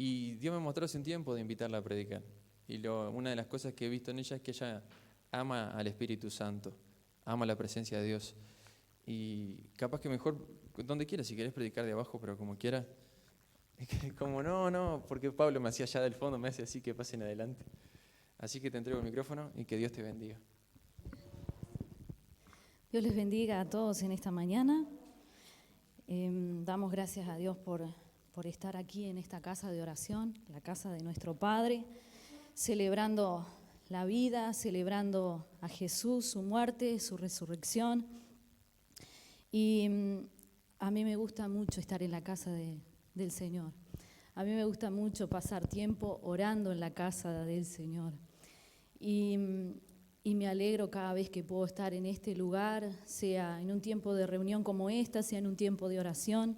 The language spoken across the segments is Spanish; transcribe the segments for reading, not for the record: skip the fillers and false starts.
Y Dios me mostró hace un tiempo de invitarla a predicar. Y una de las cosas que he visto en ella es que ella ama al Espíritu Santo, ama la presencia de Dios. Y capaz que mejor, donde quieras, si querés predicar de abajo, pero como quieras. Como no, porque Pablo me hacía allá del fondo, me hace así que pasen adelante. Así que te entrego el micrófono y que Dios te bendiga. Dios les bendiga a todos en esta mañana. Damos gracias a Dios por estar aquí en esta casa de oración, la casa de nuestro Padre, celebrando la vida, celebrando a Jesús, su muerte, su resurrección. Y a mí me gusta mucho estar en la casa del Señor. A mí me gusta mucho pasar tiempo orando en la casa del Señor. Y me alegro cada vez que puedo estar en este lugar, sea en un tiempo de reunión como esta, sea en un tiempo de oración.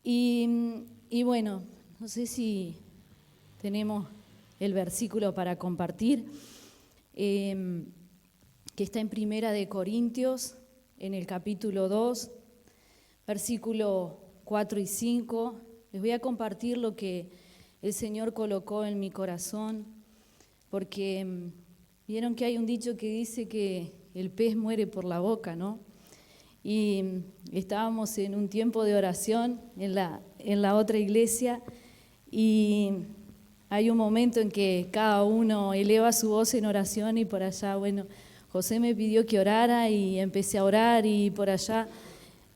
Y bueno, no sé si tenemos el versículo para compartir, que está en Primera de Corintios, en el capítulo 2, versículo 4 y 5. Les voy a compartir lo que el Señor colocó en mi corazón, porque vieron que hay un dicho que dice que el pez muere por la boca, ¿no? Y estábamos en un tiempo de oración en la otra iglesia y hay un momento en que cada uno eleva su voz en oración y por allá, bueno, José me pidió que orara y empecé a orar y por allá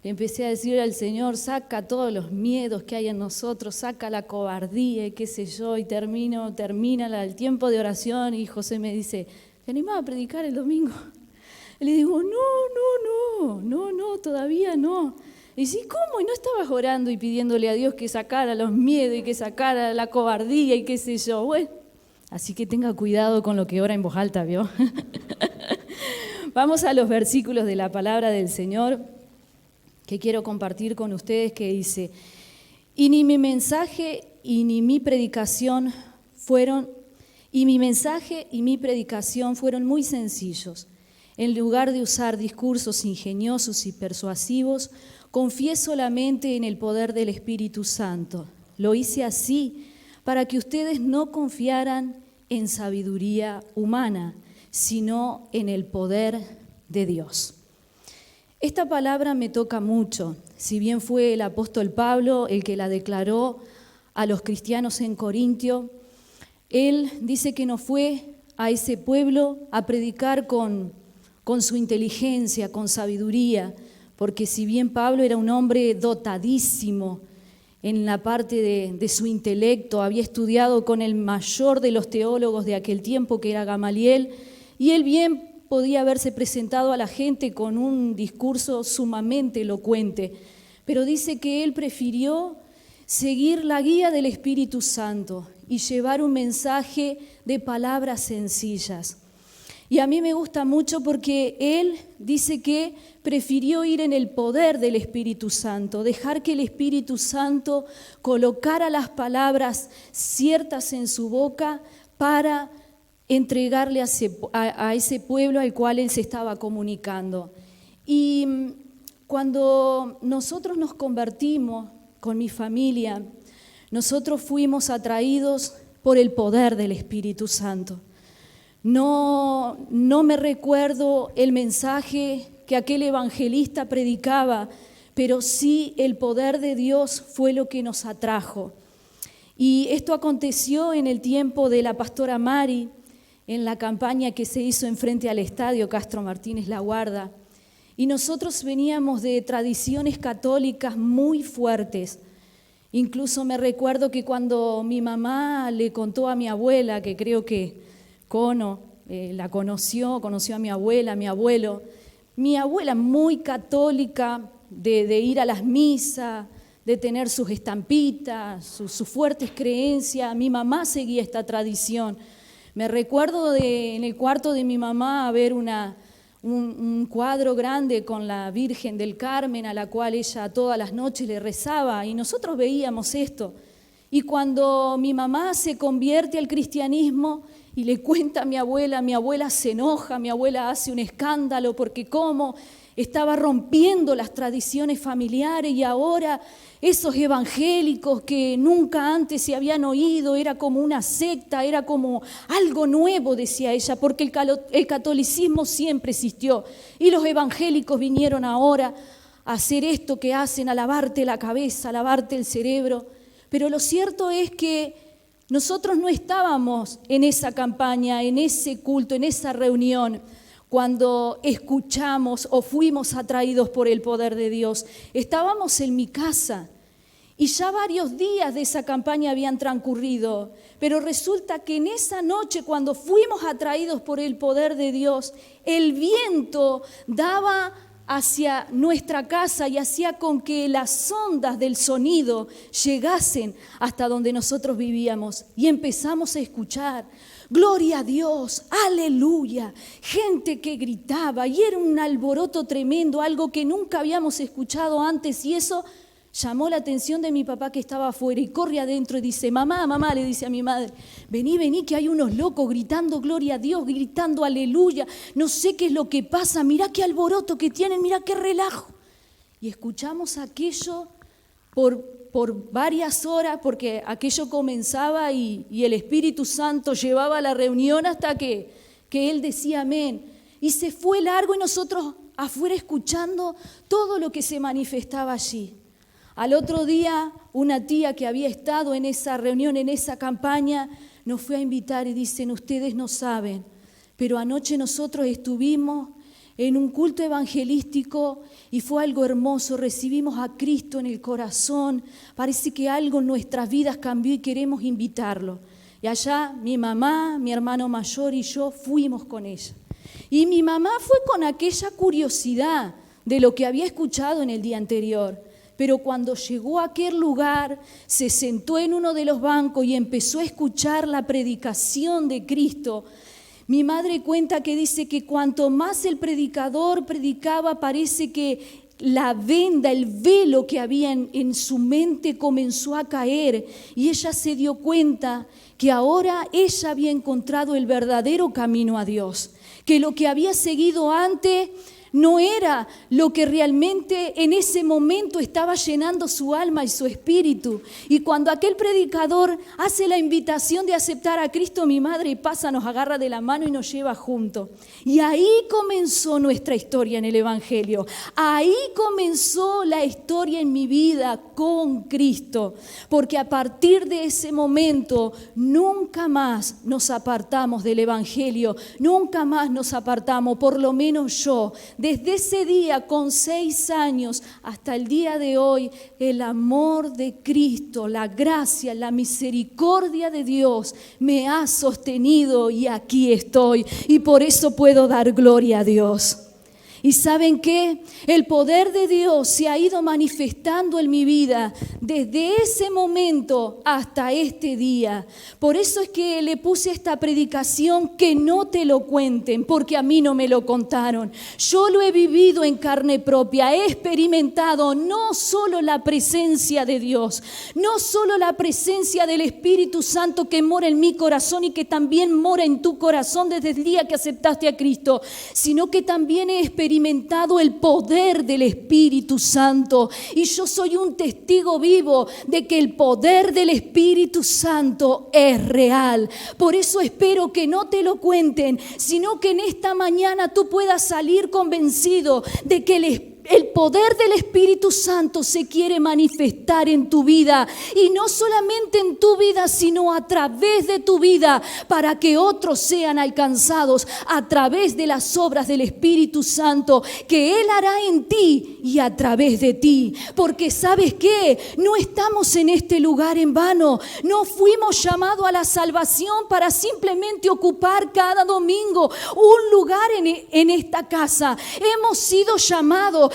le empecé a decir al Señor, saca todos los miedos que hay en nosotros, saca la cobardía y qué sé yo, y termina el tiempo de oración y José me dice, ¿te animás a predicar el domingo? Y le digo, no, todavía no. Y dice, ¿cómo? ¿Y no estabas orando y pidiéndole a Dios que sacara los miedos y que sacara la cobardía y qué sé yo? Bueno, así que tenga cuidado con lo que ora en voz alta, ¿vio? Vamos a los versículos de la palabra del Señor que quiero compartir con ustedes, que dice, y mi mensaje y mi predicación fueron muy sencillos. En lugar de usar discursos ingeniosos y persuasivos, confié solamente en el poder del Espíritu Santo. Lo hice así para que ustedes no confiaran en sabiduría humana, sino en el poder de Dios. Esta palabra me toca mucho, si bien fue el apóstol Pablo el que la declaró a los cristianos en Corintio. Él dice que no fue a ese pueblo a predicar con su inteligencia, con sabiduría, porque si bien Pablo era un hombre dotadísimo en la parte de su intelecto, había estudiado con el mayor de los teólogos de aquel tiempo, que era Gamaliel, y él bien podía haberse presentado a la gente con un discurso sumamente elocuente, pero dice que él prefirió seguir la guía del Espíritu Santo y llevar un mensaje de palabras sencillas. Y a mí me gusta mucho porque él dice que prefirió ir en el poder del Espíritu Santo, dejar que el Espíritu Santo colocara las palabras ciertas en su boca para entregarle a ese pueblo al cual él se estaba comunicando. Y cuando nosotros nos convertimos con mi familia, nosotros fuimos atraídos por el poder del Espíritu Santo. No me recuerdo el mensaje que aquel evangelista predicaba, pero sí el poder de Dios fue lo que nos atrajo. Y esto aconteció en el tiempo de la pastora Mari, en la campaña que se hizo enfrente al estadio Castro Martínez La Guarda. Y nosotros veníamos de tradiciones católicas muy fuertes. Incluso me recuerdo que cuando mi mamá le contó a mi abuela, que creo que Cono la conoció a mi abuela, a mi abuelo. Mi abuela muy católica, de ir a las misas, de tener sus estampitas, sus fuertes creencias. Mi mamá seguía esta tradición. Me recuerdo en el cuarto de mi mamá ver un cuadro grande con la Virgen del Carmen, a la cual ella todas las noches le rezaba, y nosotros veíamos esto. Y cuando mi mamá se convierte al cristianismo, Y le cuenta a mi abuela se enoja, mi abuela hace un escándalo porque cómo estaba rompiendo las tradiciones familiares y ahora esos evangélicos que nunca antes se habían oído, era como una secta, era como algo nuevo, decía ella, porque el catolicismo siempre existió y los evangélicos vinieron ahora a hacer esto que hacen, a lavarte la cabeza, a lavarte el cerebro. Pero lo cierto es que nosotros no estábamos en esa campaña, en ese culto, en esa reunión, cuando escuchamos o fuimos atraídos por el poder de Dios. Estábamos en mi casa y ya varios días de esa campaña habían transcurrido, pero resulta que en esa noche, cuando fuimos atraídos por el poder de Dios, el viento daba hacia nuestra casa y hacía con que las ondas del sonido llegasen hasta donde nosotros vivíamos y empezamos a escuchar: gloria a Dios, aleluya, gente que gritaba y era un alboroto tremendo, algo que nunca habíamos escuchado antes, y eso llamó la atención de mi papá, que estaba afuera, y corre adentro y dice: mamá, le dice a mi madre, vení, que hay unos locos gritando gloria a Dios, gritando aleluya, no sé qué es lo que pasa, mirá qué alboroto que tienen, mirá qué relajo. Y escuchamos aquello por varias horas, porque aquello comenzaba y el Espíritu Santo llevaba la reunión hasta que Él decía amén. Y se fue largo y nosotros afuera escuchando todo lo que se manifestaba allí. Al otro día, una tía que había estado en esa reunión, en esa campaña, nos fue a invitar y dicen: ustedes no saben, pero anoche nosotros estuvimos en un culto evangelístico y fue algo hermoso, recibimos a Cristo en el corazón, parece que algo en nuestras vidas cambió y queremos invitarlo. Y allá mi mamá, mi hermano mayor y yo fuimos con ella. Y mi mamá fue con aquella curiosidad de lo que había escuchado en el día anterior. Pero cuando llegó a aquel lugar, se sentó en uno de los bancos y empezó a escuchar la predicación de Cristo. Mi madre cuenta que dice que cuanto más el predicador predicaba, parece que la venda, el velo que había en su mente comenzó a caer y ella se dio cuenta que ahora ella había encontrado el verdadero camino a Dios, que lo que había seguido antes no era lo que realmente en ese momento estaba llenando su alma y su espíritu. Y cuando aquel predicador hace la invitación de aceptar a Cristo, mi madre pasa, nos agarra de la mano y nos lleva juntos. Y ahí comenzó nuestra historia en el Evangelio. Ahí comenzó la historia en mi vida con Cristo. Porque a partir de ese momento nunca más nos apartamos del Evangelio. Nunca más nos apartamos, por lo menos yo. Desde ese día, con 6 años, hasta el día de hoy, el amor de Cristo, la gracia, la misericordia de Dios me ha sostenido y aquí estoy. Y por eso puedo dar gloria a Dios. ¿Y saben qué? El poder de Dios se ha ido manifestando en mi vida desde ese momento hasta este día. Por eso es que le puse esta predicación: que no te lo cuenten, porque a mí no me lo contaron. Yo lo he vivido en carne propia, he experimentado no solo la presencia de Dios, no solo la presencia del Espíritu Santo que mora en mi corazón y que también mora en tu corazón desde el día que aceptaste a Cristo, sino que también he experimentado el poder del Espíritu Santo. Y yo soy un testigo vivo de que el poder del Espíritu Santo es real. Por eso espero que no te lo cuenten, sino que en esta mañana tú puedas salir convencido de que el poder del Espíritu Santo se quiere manifestar en tu vida, y no solamente en tu vida, sino a través de tu vida, para que otros sean alcanzados a través de las obras del Espíritu Santo que Él hará en ti y a través de ti. Porque ¿sabes qué? No estamos en este lugar en vano. No fuimos llamados a la salvación para simplemente ocupar cada domingo un lugar en esta casa. Hemos sido llamados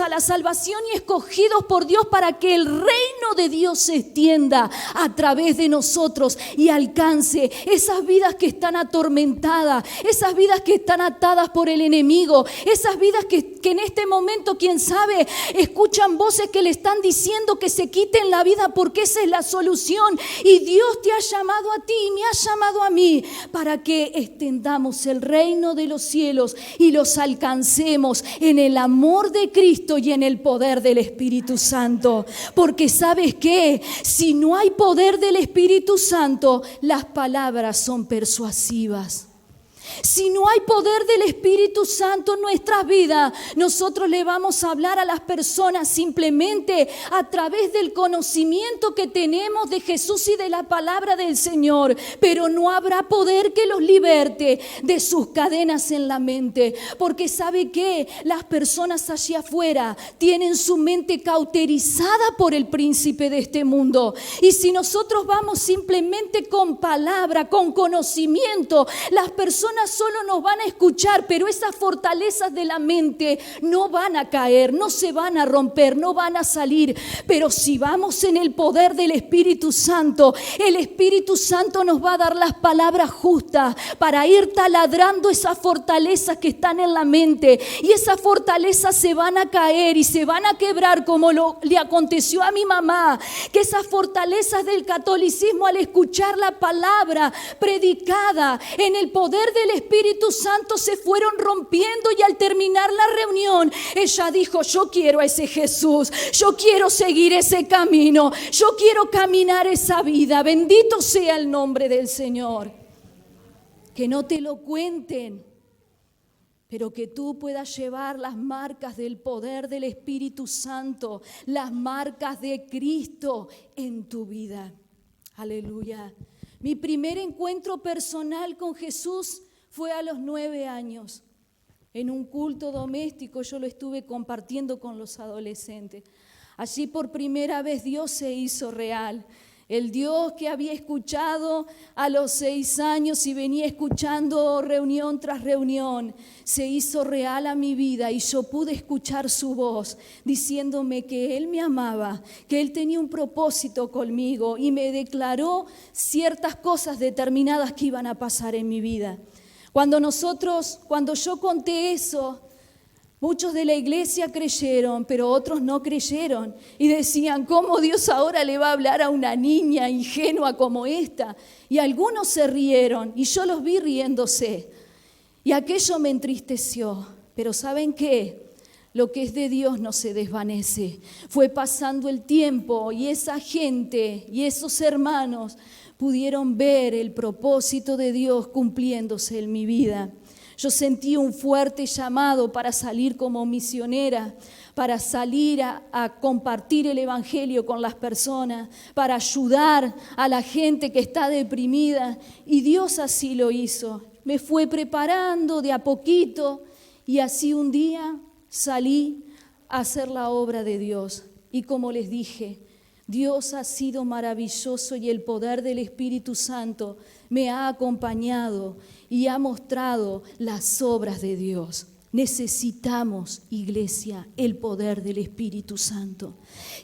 a la salvación y escogidos por Dios para que el reino reino de Dios se extienda a través de nosotros y alcance esas vidas que están atormentadas, esas vidas que están atadas por el enemigo, esas vidas que en este momento, quién sabe, escuchan voces que le están diciendo que se quiten la vida porque esa es la solución. Y Dios te ha llamado a ti y me ha llamado a mí para que extendamos el reino de los cielos y los alcancemos en el amor de Cristo y en el poder del Espíritu Santo. Porque ¿sabes qué? Si no hay poder del Espíritu Santo, las palabras son persuasivas. Si no hay poder del Espíritu Santo en nuestras vidas, nosotros le vamos a hablar a las personas simplemente a través del conocimiento que tenemos de Jesús y de la palabra del Señor, pero no habrá poder que los liberte de sus cadenas en la mente, porque ¿sabe qué? Las personas allá afuera tienen su mente cauterizada por el príncipe de este mundo, y si nosotros vamos simplemente con palabra, con conocimiento, las personas solo nos van a escuchar, pero esas fortalezas de la mente no van a caer, no se van a romper, no van a salir. Pero si vamos en el poder del Espíritu Santo, el Espíritu Santo nos va a dar las palabras justas para ir taladrando esas fortalezas que están en la mente, y esas fortalezas se van a caer y se van a quebrar, como le aconteció a mi mamá, que esas fortalezas del catolicismo, al escuchar la palabra predicada en el poder del Espíritu Santo, se fueron rompiendo, y al terminar la reunión ella dijo: yo quiero a ese Jesús, yo quiero seguir ese camino, yo quiero caminar esa vida. Bendito sea el nombre del Señor. Que no te lo cuenten, pero que tú puedas llevar las marcas del poder del Espíritu Santo, las marcas de Cristo en tu vida. Aleluya. Mi primer encuentro personal con Jesús fue a los 9 años. En un culto doméstico yo lo estuve compartiendo con los adolescentes. Allí por primera vez Dios se hizo real. El Dios que había escuchado a los 6 años y venía escuchando reunión tras reunión, se hizo real a mi vida, y yo pude escuchar su voz diciéndome que Él me amaba, que Él tenía un propósito conmigo, y me declaró ciertas cosas determinadas que iban a pasar en mi vida. Cuando yo conté eso, muchos de la iglesia creyeron, pero otros no creyeron y decían: ¿cómo Dios ahora le va a hablar a una niña ingenua como esta? Y algunos se rieron y yo los vi riéndose, y aquello me entristeció. Pero ¿saben qué? Lo que es de Dios no se desvanece. Fue pasando el tiempo y esa gente y esos hermanos pudieron ver el propósito de Dios cumpliéndose en mi vida. Yo sentí un fuerte llamado para salir como misionera, para salir a compartir el evangelio con las personas, para ayudar a la gente que está deprimida, y Dios así lo hizo. Me fue preparando de a poquito, y así un día salí a hacer la obra de Dios. Y como les dije, Dios ha sido maravilloso, y el poder del Espíritu Santo me ha acompañado y ha mostrado las obras de Dios. Necesitamos, iglesia, el poder del Espíritu Santo.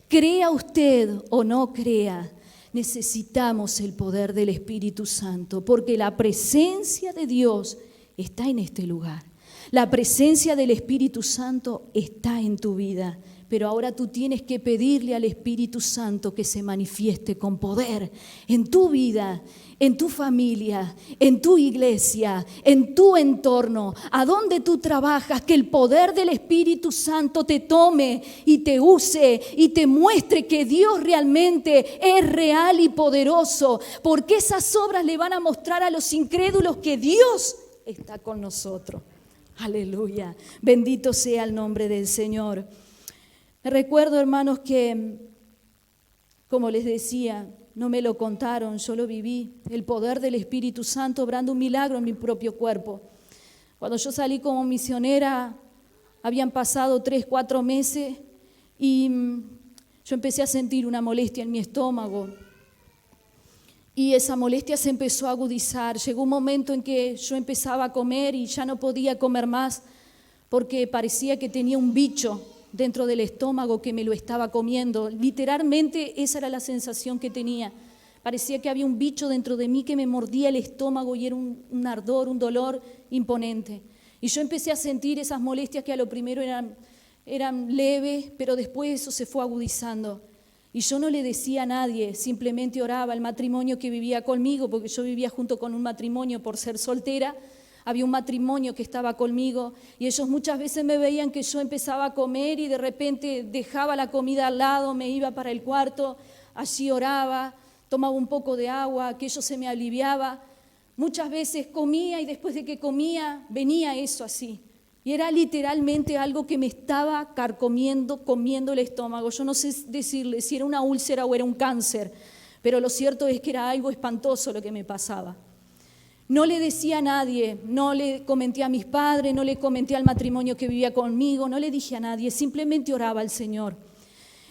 Crea usted o no crea, necesitamos el poder del Espíritu Santo, porque la presencia de Dios está en este lugar. La presencia del Espíritu Santo está en tu vida. Pero ahora tú tienes que pedirle al Espíritu Santo que se manifieste con poder en tu vida, en tu familia, en tu iglesia, en tu entorno, a donde tú trabajas, que el poder del Espíritu Santo te tome y te use y te muestre que Dios realmente es real y poderoso, porque esas obras le van a mostrar a los incrédulos que Dios está con nosotros. Aleluya, bendito sea el nombre del Señor. Recuerdo, hermanos, que, como les decía, no me lo contaron, yo lo viví, el poder del Espíritu Santo obrando un milagro en mi propio cuerpo. Cuando yo salí como misionera, habían pasado 3-4 meses y yo empecé a sentir una molestia en mi estómago. Y esa molestia se empezó a agudizar. Llegó un momento en que yo empezaba a comer y ya no podía comer más porque parecía que tenía un bicho dentro del estómago que me lo estaba comiendo. Literalmente esa era la sensación que tenía. Parecía que había un bicho dentro de mí que me mordía el estómago y era un ardor, un dolor imponente. Y yo empecé a sentir esas molestias que a lo primero eran leves, pero después eso se fue agudizando. Y yo no le decía a nadie, simplemente oraba. El matrimonio que vivía conmigo, porque yo vivía junto con un matrimonio por ser soltera, había un matrimonio que estaba conmigo y ellos muchas veces me veían que yo empezaba a comer y de repente dejaba la comida al lado, me iba para el cuarto, allí oraba, tomaba un poco de agua, aquello se me aliviaba. Muchas veces comía y después de que comía venía eso así. Y era literalmente algo que me estaba carcomiendo, comiendo el estómago. Yo no sé decirle si era una úlcera o era un cáncer, pero lo cierto es que era algo espantoso lo que me pasaba. No le decía a nadie, no le comenté a mis padres, no le comenté al matrimonio que vivía conmigo, no le dije a nadie, simplemente oraba al Señor.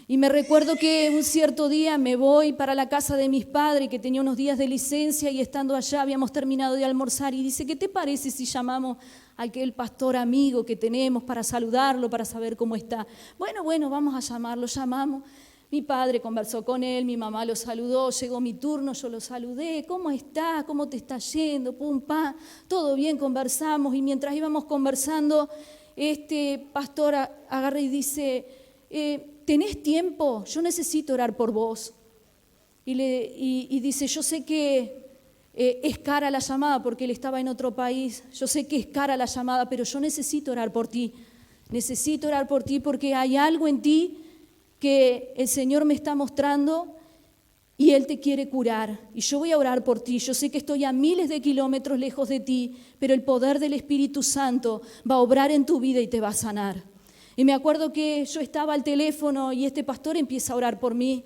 Y me recuerdo que un cierto día me voy para la casa de mis padres, que tenía unos días de licencia, y estando allá habíamos terminado de almorzar, y dice, ¿qué te parece si llamamos a aquel pastor amigo que tenemos para saludarlo, para saber cómo está? Bueno, vamos a llamarlo, llamamos. Mi padre conversó con él, mi mamá lo saludó, llegó mi turno, yo lo saludé, ¿cómo estás? ¿Cómo te está yendo? Pum, pa, todo bien, conversamos, y mientras íbamos conversando, este pastor agarra y dice, ¿tenés tiempo? Yo necesito orar por vos. Y dice, yo sé que es cara la llamada porque él estaba en otro país, yo sé que es cara la llamada, pero yo necesito orar por ti porque hay algo en ti que el Señor me está mostrando y Él te quiere curar. Y yo voy a orar por ti. Yo sé que estoy a miles de kilómetros lejos de ti, pero el poder del Espíritu Santo va a obrar en tu vida y te va a sanar. Y me acuerdo que yo estaba al teléfono y este pastor empieza a orar por mí.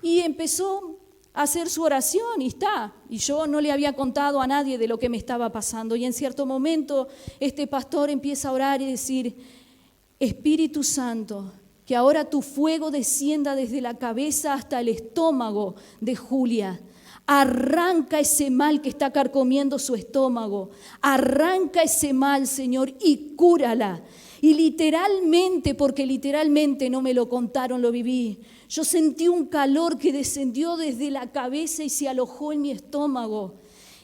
Y empezó a hacer su oración y yo no le había contado a nadie de lo que me estaba pasando. Y en cierto momento este pastor empieza a orar y decir, Espíritu Santo, que ahora tu fuego descienda desde la cabeza hasta el estómago de Julia. Arranca ese mal que está carcomiendo su estómago. Arranca ese mal, Señor, y cúrala. Y literalmente, porque literalmente no me lo contaron, lo viví. Yo sentí un calor que descendió desde la cabeza y se alojó en mi estómago.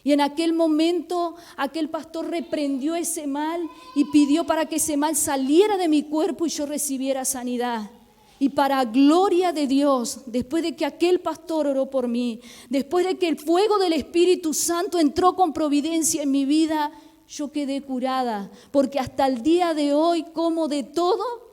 Y en aquel momento, aquel pastor reprendió ese mal y pidió para que ese mal saliera de mi cuerpo y yo recibiera sanidad. Y para gloria de Dios, después de que aquel pastor oró por mí, después de que el fuego del Espíritu Santo entró con providencia en mi vida, yo quedé curada, porque hasta el día de hoy como de todo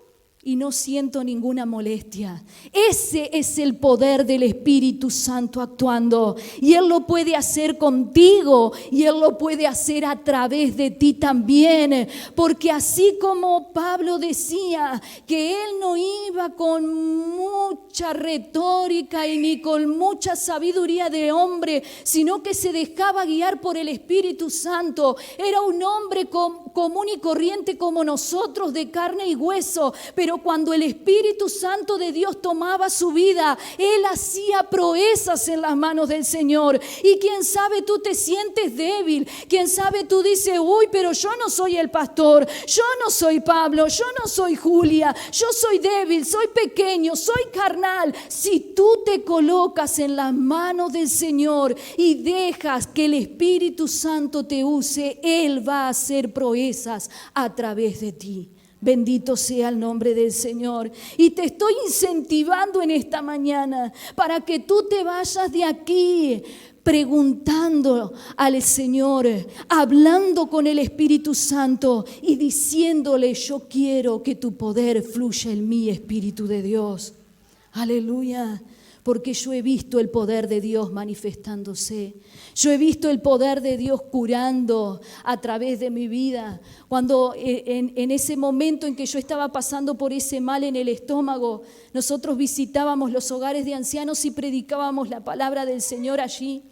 y no siento ninguna molestia. Ese es el poder del Espíritu Santo actuando. Y Él lo puede hacer contigo y Él lo puede hacer a través de ti también. Porque así como Pablo decía que él no iba con mucha retórica y ni con mucha sabiduría de hombre, sino que se dejaba guiar por el Espíritu Santo. Era un hombre común y corriente como nosotros, de carne y hueso, pero cuando el Espíritu Santo de Dios tomaba su vida, Él hacía proezas en las manos del Señor. Y quién sabe, tú te sientes débil, quién sabe, tú dices, uy, pero yo no soy el pastor, yo no soy Pablo, yo no soy Julia, yo soy débil, soy pequeño, soy carnal. Si tú te colocas en las manos del Señor y dejas que el Espíritu Santo te use, Él va a hacer proezas a través de ti. Bendito sea el nombre del Señor. Y te estoy incentivando en esta mañana para que tú te vayas de aquí preguntando al Señor, hablando con el Espíritu Santo y diciéndole, yo quiero que tu poder fluya en mí, Espíritu de Dios. Aleluya. Porque yo he visto el poder de Dios manifestándose. Yo he visto el poder de Dios curando a través de mi vida. Cuando en ese momento en que yo estaba pasando por ese mal en el estómago, nosotros visitábamos los hogares de ancianos y predicábamos la palabra del Señor allí.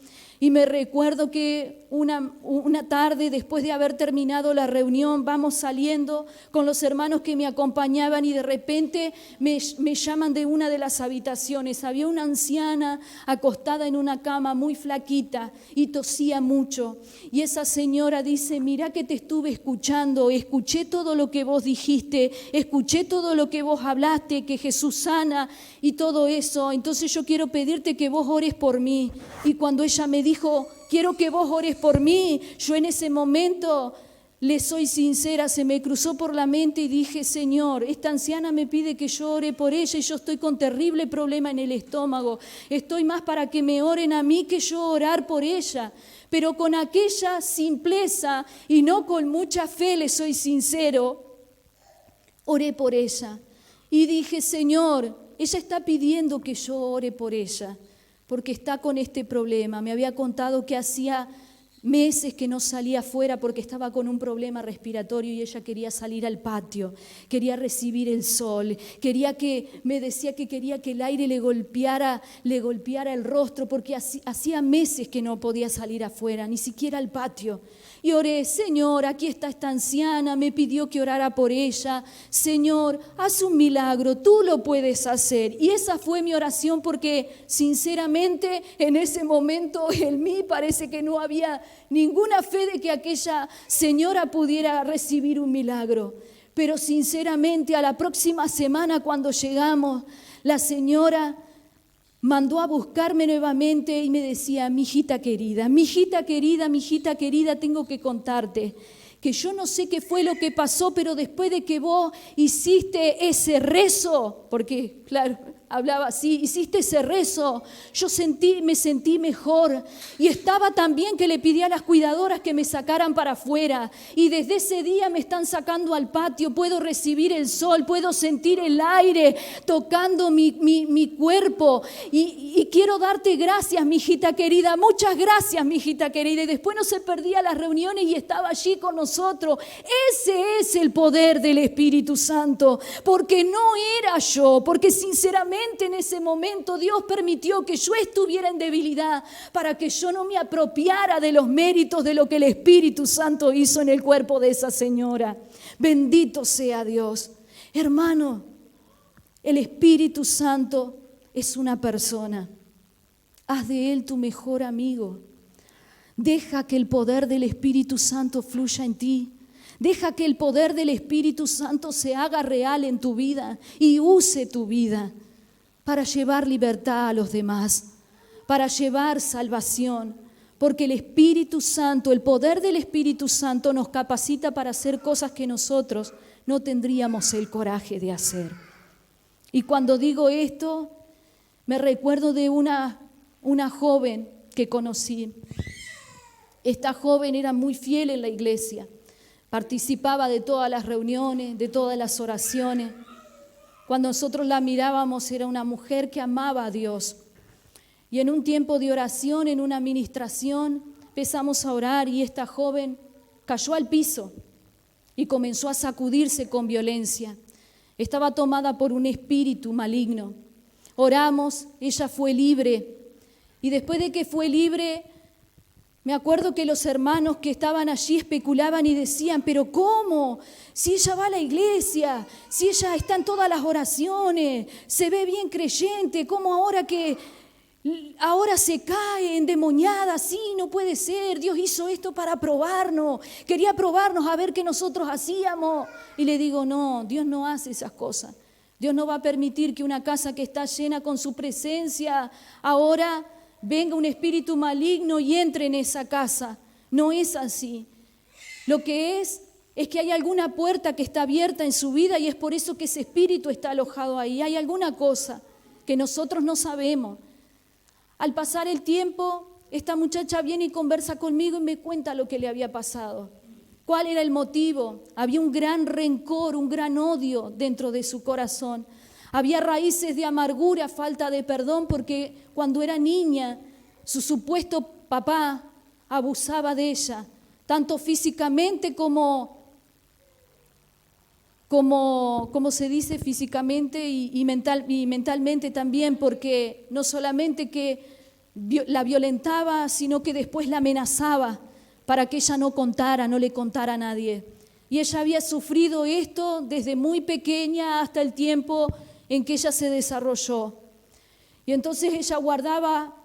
Y me recuerdo que una tarde, después de haber terminado la reunión, vamos saliendo con los hermanos que me acompañaban y de repente me llaman de una de las habitaciones. Había una anciana acostada en una cama muy flaquita y tosía mucho. Y esa señora dice, mira que te estuve escuchando, escuché todo lo que vos dijiste, escuché todo lo que vos hablaste, que Jesús sana y todo eso. Entonces yo quiero pedirte que vos ores por mí. Y cuando ella me dijo, quiero que vos ores por mí, yo en ese momento, le soy sincera, se me cruzó por la mente y dije, Señor, esta anciana me pide que yo ore por ella y yo estoy con terrible problema en el estómago. Estoy más para que me oren a mí que yo orar por ella. Pero con aquella simpleza y no con mucha fe, le soy sincero, oré por ella. Y dije, Señor, ella está pidiendo que yo ore por ella, porque está con este problema. Me había contado que hacía meses que no salía afuera porque estaba con un problema respiratorio y ella quería salir al patio, quería recibir el sol, me decía que quería que el aire le golpeara el rostro porque hacía meses que no podía salir afuera, ni siquiera al patio. Y oré, Señor, aquí está esta anciana, me pidió que orara por ella. Señor, haz un milagro, tú lo puedes hacer. Y esa fue mi oración porque, sinceramente, en ese momento en mí parece que no había ninguna fe de que aquella señora pudiera recibir un milagro. Pero sinceramente, a la próxima semana cuando llegamos, la señora mandó a buscarme nuevamente y me decía, mi hijita querida, tengo que contarte que yo no sé qué fue lo que pasó, pero después de que vos hiciste ese rezo, porque claro, hablaba así, hiciste ese rezo, yo me sentí mejor y estaba también que le pedí a las cuidadoras que me sacaran para afuera y desde ese día me están sacando al patio, puedo recibir el sol, puedo sentir el aire tocando mi cuerpo y quiero darte gracias, mi hijita querida, muchas gracias, mi hijita querida. Y después no se perdía las reuniones y estaba allí con nosotros. Ese es el poder del Espíritu Santo, porque no era yo, porque sinceramente en ese momento Dios permitió que yo estuviera en debilidad para que yo no me apropiara de los méritos de lo que el Espíritu Santo hizo en el cuerpo de esa señora. Bendito sea Dios. Hermano, el Espíritu Santo es una persona. Haz de él tu mejor amigo. Deja que el poder del Espíritu Santo fluya en ti. Deja que el poder del Espíritu Santo se haga real en tu vida y use tu vida para llevar libertad a los demás, para llevar salvación, porque el Espíritu Santo, el poder del Espíritu Santo nos capacita para hacer cosas que nosotros no tendríamos el coraje de hacer. Y cuando digo esto, me recuerdo de una joven que conocí. Esta joven era muy fiel en la iglesia, participaba de todas las reuniones, de todas las oraciones. Cuando nosotros la mirábamos era una mujer que amaba a Dios. Y en un tiempo de oración, en una administración, empezamos a orar y esta joven cayó al piso y comenzó a sacudirse con violencia. Estaba tomada por un espíritu maligno. Oramos, ella fue libre. Y después de que fue libre, me acuerdo que los hermanos que estaban allí especulaban y decían, pero ¿cómo? Si ella va a la iglesia, si ella está en todas las oraciones, se ve bien creyente, ¿cómo ahora se cae endemoniada? Sí, no puede ser, Dios hizo esto para probarnos, quería probarnos a ver qué nosotros hacíamos. Y le digo, no, Dios no hace esas cosas. Dios no va a permitir que una casa que está llena con su presencia ahora venga un espíritu maligno y entre en esa casa. No es así. Lo que es que hay alguna puerta que está abierta en su vida y es por eso que ese espíritu está alojado ahí. Hay alguna cosa que nosotros no sabemos. Al pasar el tiempo, esta muchacha viene y conversa conmigo y me cuenta lo que le había pasado. ¿Cuál era el motivo? Había un gran rencor, un gran odio dentro de su corazón. Había raíces de amargura, falta de perdón, porque cuando era niña, su supuesto papá abusaba de ella, tanto físicamente como se dice, físicamente y mentalmente también, porque no solamente que la violentaba, sino que después la amenazaba para que ella no le contara a nadie. Y ella había sufrido esto desde muy pequeña hasta el tiempo en que ella se desarrolló. Y entonces ella guardaba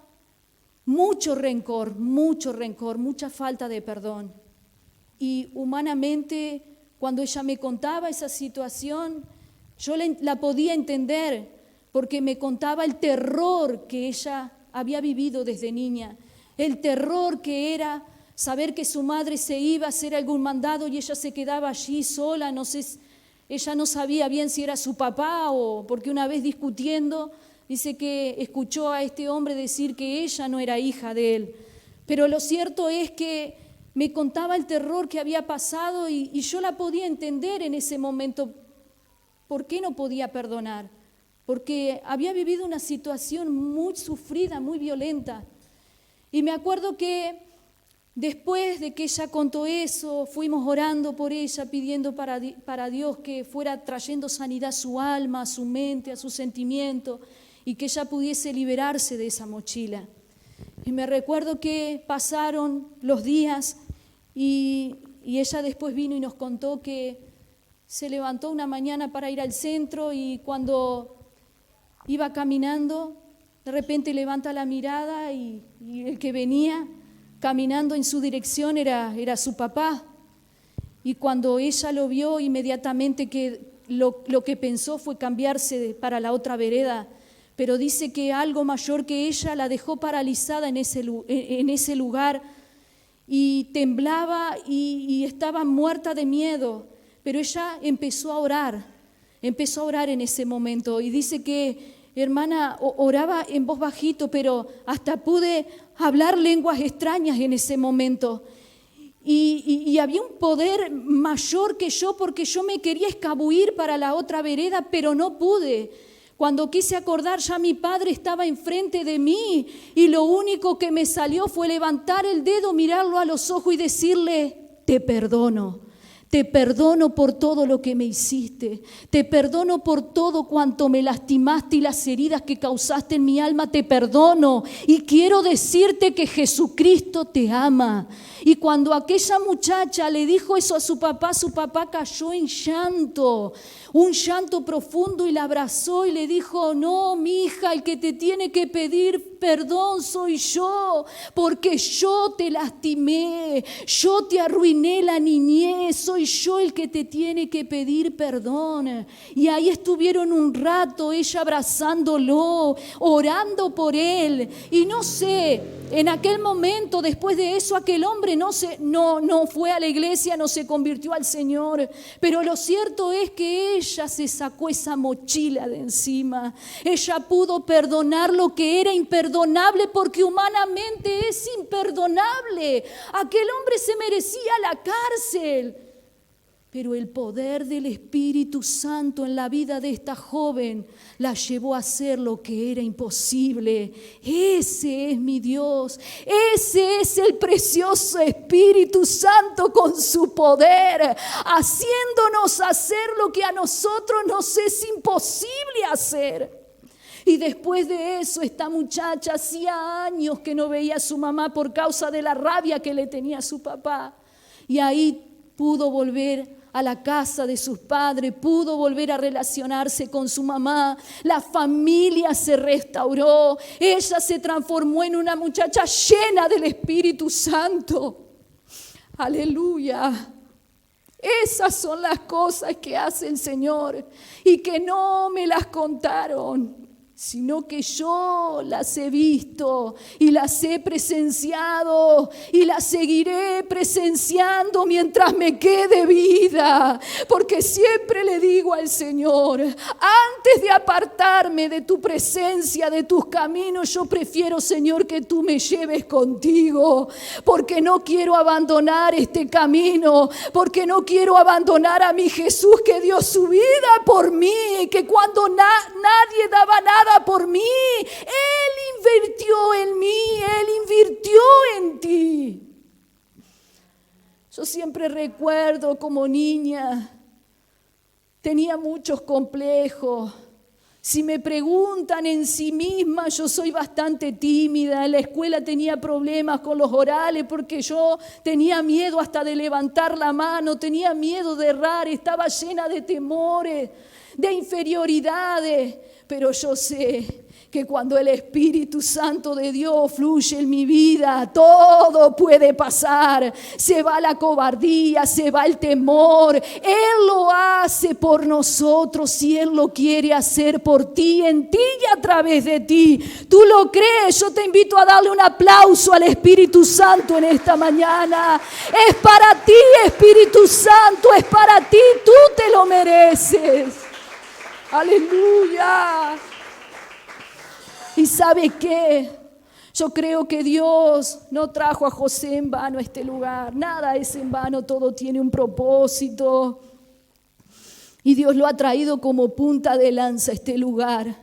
mucho rencor, mucha falta de perdón. Y humanamente, cuando ella me contaba esa situación, yo la podía entender, porque me contaba el terror que ella había vivido desde niña, el terror que era saber que su madre se iba a hacer algún mandado y ella se quedaba allí sola, no sé, ella no sabía bien si era su papá o porque una vez discutiendo, dice que escuchó a este hombre decir que ella no era hija de él. Pero lo cierto es que me contaba el terror que había pasado y yo la podía entender en ese momento. ¿Por qué no podía perdonar? Porque había vivido una situación muy sufrida, muy violenta. Y me acuerdo que después de que ella contó eso, fuimos orando por ella, pidiendo para Dios que fuera trayendo sanidad a su alma, a su mente, a su sentimiento, y que ella pudiese liberarse de esa mochila. Y me recuerdo que pasaron los días y ella después vino y nos contó que se levantó una mañana para ir al centro y cuando iba caminando, de repente levanta la mirada y el que venía caminando en su dirección era su papá. Y cuando ella lo vio, inmediatamente que lo que pensó fue cambiarse para la otra vereda. Pero dice que algo mayor que ella la dejó paralizada en ese lugar y temblaba y estaba muerta de miedo. Pero ella empezó a orar en ese momento. Y dice que, hermana, oraba en voz bajito, pero hasta pude hablar lenguas extrañas en ese momento. Y había un poder mayor que yo, porque yo me quería escabuir para la otra vereda, pero no pude. Cuando quise acordar, ya mi padre estaba enfrente de mí y lo único que me salió fue levantar el dedo, mirarlo a los ojos y decirle: te perdono. Te perdono por todo lo que me hiciste. Te perdono por todo cuanto me lastimaste y las heridas que causaste en mi alma. Te perdono. Y quiero decirte que Jesucristo te ama. Y cuando aquella muchacha le dijo eso a su papá cayó en llanto. Un llanto profundo, y la abrazó y le dijo: no, mi hija, el que te tiene que pedir perdón soy yo, porque yo te lastimé, yo te arruiné la niñez, soy yo el que te tiene que pedir perdón. Y ahí estuvieron un rato, ella abrazándolo, orando por él. Y no sé, en aquel momento, después de eso, aquel hombre no fue a la iglesia, no se convirtió al Señor, pero lo cierto es que ella se sacó esa mochila de encima. Ella pudo perdonar lo que era imperdonable, porque humanamente es imperdonable. Aquel hombre se merecía la cárcel, pero el poder del Espíritu Santo en la vida de esta joven la llevó a hacer lo que era imposible. Ese es mi Dios, ese es el precioso Espíritu Santo con su poder, haciéndonos hacer lo que a nosotros nos es imposible hacer. Y después de eso, esta muchacha hacía años que no veía a su mamá por causa de la rabia que le tenía a su papá. Y ahí pudo volver a la casa de sus padres, pudo volver a relacionarse con su mamá. La familia se restauró. Ella se transformó en una muchacha llena del Espíritu Santo. Aleluya. Esas son las cosas que hace el Señor y que no me las contaron, sino que yo las he visto y las he presenciado y las seguiré presenciando mientras me quede vida, porque siempre le digo al Señor: antes de apartarme de tu presencia, de tus caminos, yo prefiero, Señor, que tú me lleves contigo, porque no quiero abandonar este camino, porque no quiero abandonar a mi Jesús que dio su vida por mí, que cuando nadie daba nada por mí, Él invirtió en mí, Él invirtió en ti. Yo siempre recuerdo como niña, tenía muchos complejos, Si me preguntan en sí misma, yo soy bastante tímida. En la escuela tenía problemas con los orales porque yo tenía miedo hasta de levantar la mano, tenía miedo de errar, estaba llena de temores, de inferioridades. Pero yo sé que cuando el Espíritu Santo de Dios fluye en mi vida, todo puede pasar. Se va la cobardía, se va el temor. Él lo hace por nosotros y Él lo quiere hacer por ti, en ti y a través de ti. ¿Tú lo crees? Yo te invito a darle un aplauso al Espíritu Santo en esta mañana. Es para ti, Espíritu Santo, es para ti. Tú te lo mereces. Aleluya. ¿Y sabe qué? Yo creo que Dios no trajo a José en vano a este lugar. Nada es en vano, todo tiene un propósito. Y Dios lo ha traído como punta de lanza a este lugar.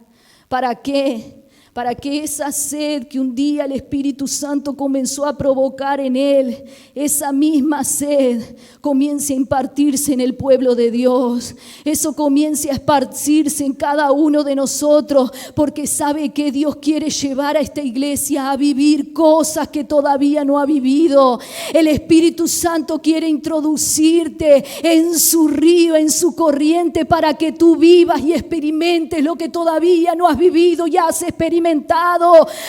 ¿Para qué? Para que esa sed que un día el Espíritu Santo comenzó a provocar en él, esa misma sed comience a impartirse en el pueblo de Dios. Eso comience a esparcirse en cada uno de nosotros, porque sabe que Dios quiere llevar a esta iglesia a vivir cosas que todavía no ha vivido. El Espíritu Santo quiere introducirte en su río, en su corriente, para que tú vivas y experimentes lo que todavía no has vivido y has experimentado.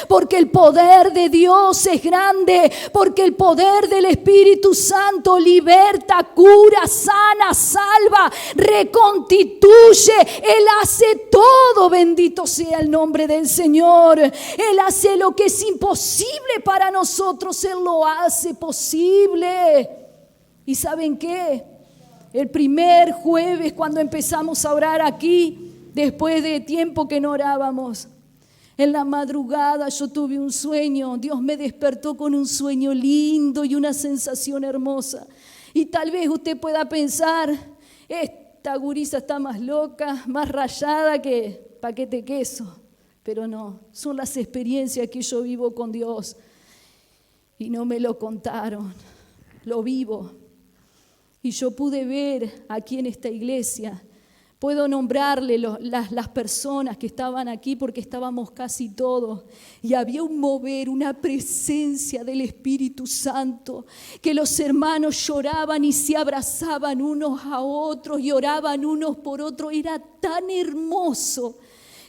Porque el poder de Dios es grande, porque el poder del Espíritu Santo liberta, cura, sana, salva, reconstituye. Él hace todo, bendito sea el nombre del Señor. Él hace lo que es imposible para nosotros, Él lo hace posible. ¿Y saben qué? El primer jueves, cuando empezamos a orar aquí, después de tiempo que no orábamos, en la madrugada yo tuve un sueño. Dios me despertó con un sueño lindo y una sensación hermosa. Y tal vez usted pueda pensar, esta gurisa está más loca, más rayada que paquete de queso. Pero no, son las experiencias que yo vivo con Dios. Y no me lo contaron, lo vivo. Y yo pude ver aquí en esta iglesia. Puedo nombrarle las personas que estaban aquí porque estábamos casi todos. Y había un mover, una presencia del Espíritu Santo, que los hermanos lloraban y se abrazaban unos a otros y oraban unos por otros. Era tan hermoso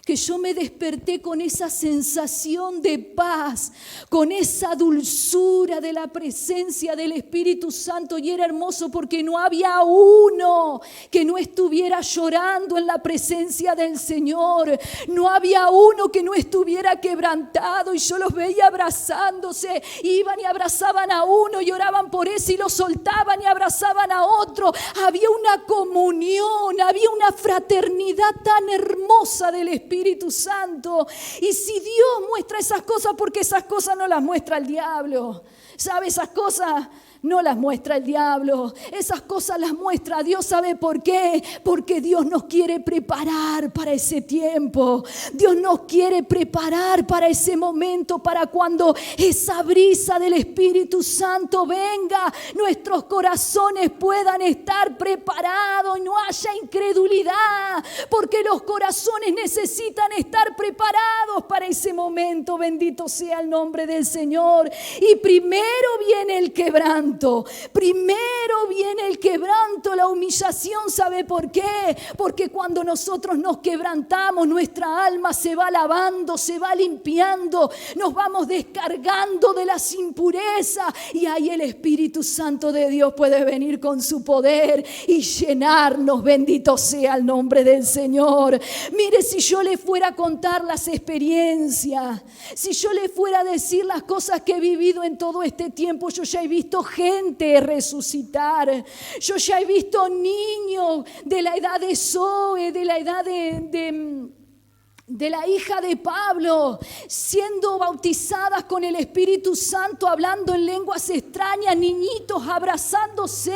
que yo me desperté con esa sensación de paz, con esa dulzura de la presencia del Espíritu Santo. Y era hermoso porque no había uno que no estuviera llorando en la presencia del Señor. No había uno que no estuviera quebrantado. Y yo los veía abrazándose. Iban y abrazaban a uno y oraban por ese y lo soltaban y abrazaban a otro. Había una comunión, había una fraternidad tan hermosa del Espíritu Santo. Y si Dios muestra esas cosas, porque esas cosas no las muestra el diablo. ¿Sabe? Esas cosas no las muestra el diablo. Esas cosas las muestra Dios. ¿Sabe por qué? Porque Dios nos quiere preparar para ese tiempo. Dios nos quiere preparar para ese momento, para cuando esa brisa del Espíritu Santo venga, nuestros corazones puedan estar preparados y no haya incredulidad, porque los corazones necesitan estar preparados para ese momento. Bendito sea el nombre del Señor. Y primero viene el quebranto. Primero viene el quebranto, la humillación. ¿Sabe por qué? Porque cuando nosotros nos quebrantamos, nuestra alma se va lavando, se va limpiando, nos vamos descargando de las impurezas, y ahí el Espíritu Santo de Dios puede venir con su poder y llenarnos. Bendito sea el nombre del Señor. Mire, si yo le fuera a contar las experiencias, si yo le fuera a decir las cosas que he vivido en todo este tiempo, yo ya he visto gente resucitar. Yo ya he visto niños de la edad de Zoe, de la edad de la hija de Pablo, siendo bautizadas con el Espíritu Santo, hablando en lenguas extrañas, niñitos abrazándose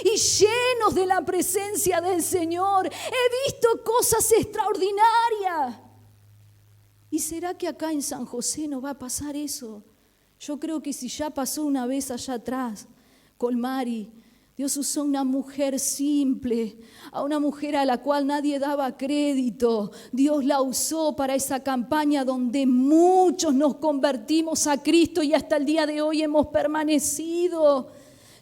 y llenos de la presencia del Señor. He visto cosas extraordinarias. ¿Y será que acá en San José no va a pasar eso? Yo creo que si ya pasó una vez allá atrás con Mari, Dios usó una mujer simple, a una mujer a la cual nadie daba crédito. Dios la usó para esa campaña donde muchos nos convertimos a Cristo y hasta el día de hoy hemos permanecido.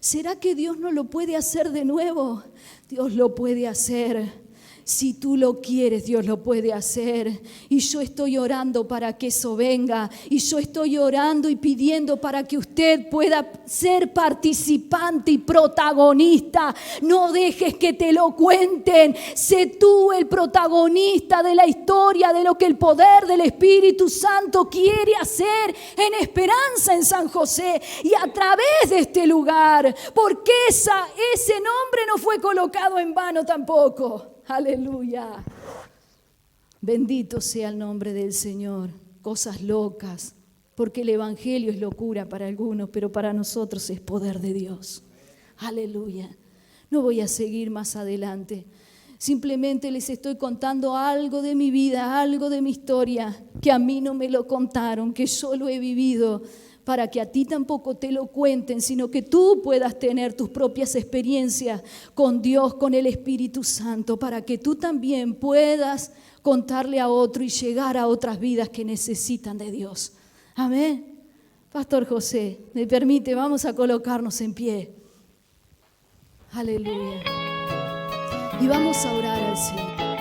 ¿Será que Dios no lo puede hacer de nuevo? Dios lo puede hacer. Si tú lo quieres, Dios lo puede hacer. Y yo estoy orando para que eso venga. Y yo estoy orando y pidiendo para que usted pueda ser participante y protagonista. No dejes que te lo cuenten. Sé tú el protagonista de la historia, de lo que el poder del Espíritu Santo quiere hacer en Esperanza en San José y a través de este lugar. Porque ese nombre no fue colocado en vano tampoco. Aleluya. Bendito sea el nombre del Señor. Cosas locas, porque el Evangelio es locura para algunos, pero para nosotros es poder de Dios. Aleluya. No voy a seguir más adelante. Simplemente les estoy contando algo de mi vida, algo de mi historia, que a mí no me lo contaron, que yo lo he vivido, para que a ti tampoco te lo cuenten, sino que tú puedas tener tus propias experiencias con Dios, con el Espíritu Santo, para que tú también puedas contarle a otro y llegar a otras vidas que necesitan de Dios. Amén. Pastor José, me permite, vamos a colocarnos en pie. Aleluya. Y vamos a orar al Señor.